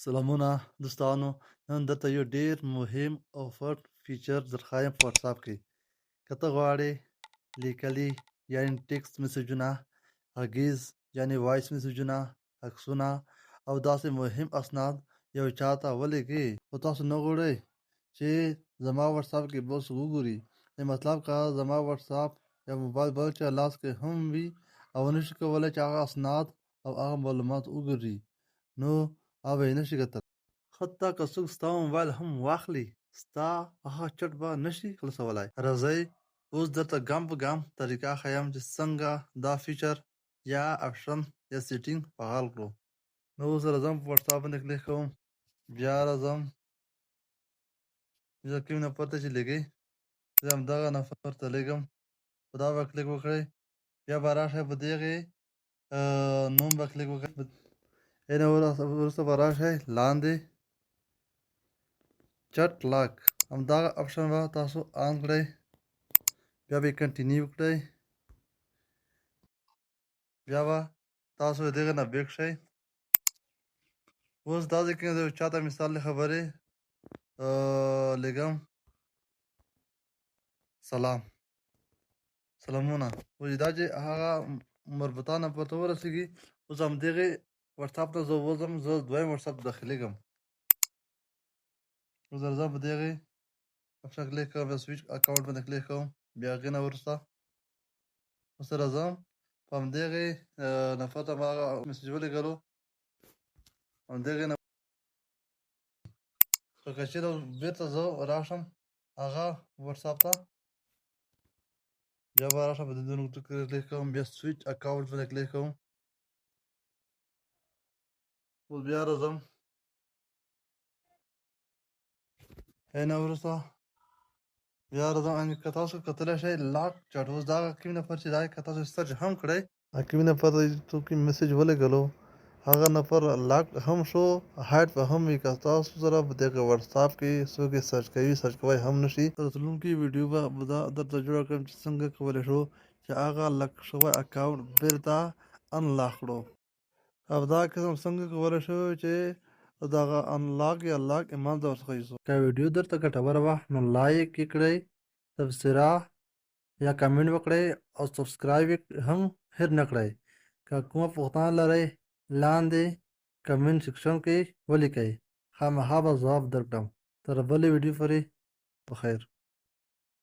سلامونه دوستانو، نن درته یو ډیر مهم او پټ فیچر درښایم په واتساپ کې. که ته غواړې لیکلي یعنې ټیکسټ میسجونه، غږیز یعنې وایس میسجونه، عکسونه او داسې مهم اسناد یو چا ته ولېږې، خو تاسو نه غواړئ چې زما واتساپ کې بس وګوري. مطلب که زما واتساپ یا موبایل بل چا لاس کې هم وي او نشي کولی چې هغه اسناد او هغه معلومات وګوري، نو هغه یې نشي کتلی. حتی که څوک ستا موبایل هم واخلي، ستا هغه چټ به نشي خلاصولی. راځئ اوس درته ګام په ګام طریقه ښیم چې څنګه دا فیچر یا اپشن یا سیټینګ فعال کړو. نو اوس راځم په واتساپ باندې کلیک کوم، بیا راځم زه کوم نفر ته چې لیږئ زه همدغه نفر ته لیږم، په دا به کلیک وکړئ. بیا به راشئ په دغې نوم به کلیک وکړئ، وروسته به راشئ لاندې چټ لاک، همدغه اپشن به تاسو آن کړئ. بیا به یې کنټینیو کړئ، بیا به تاسو د دغې نه بیک شئ. اوس دا ځای کې یو چاته مثال د خبرې لیږم، سلام، سلامونه. اوس دا چې هغه مربوطه نمبر ته ورسېږي، اوس همدغې واتساپ ته زه وځم، زه دویم واتساپ ته داخلېږم. اوس راځم په دغې اپشن کلیک کوم، بیا سویچ اکاونټ باندې کلیک کوم، بیا هغې نه وروسته اوس راځم په همدغې نفر ته به هغه مسیج ولېږلو، همدغې نه که چېرې بېرته زه راشم هغه واتساپ ته، بیا به راشم په دې نقطو کې کلیک کوم، بیا سویچ اکاونټ باندې کلیک کوم. اوس بیا راځم نه وروسته بیا راځم، که تاسو کتلی شئ لاک چټ. اوس دغه کوم نفر چې دا که تاسو سرچ هم کړئ، کوم نفر ته کوم میسج ولېږلو هغه نفر لاک هم شو، هایډ به هم وي. که تاسو سره په دغه واتساپ کې څوک یې سرچ کوي، سرچ کوی هم نشي. راتلونکي ویډیو به دا درته جوړه کړم چې څنګه کولی شو چې هغه لاک شوی اکاونټ بېرته انلاک کړو، او دا قسم څنګه کولی شو چې دغه انلاک یا لاک ایمان ته ورڅخه یوسو. که ویډیو درته ګټوره وه نو لایک یې کړئ، تبصره یا کمنټ وکړئ او سبسکرایب یې هم هېر نه کړئ. که کومه پوښتنه لرئ لاندې کمنټ سیکشن کې ولیکئ، خامخا به ځواب درکړم. تر بلې ویډیو پورې بخیر.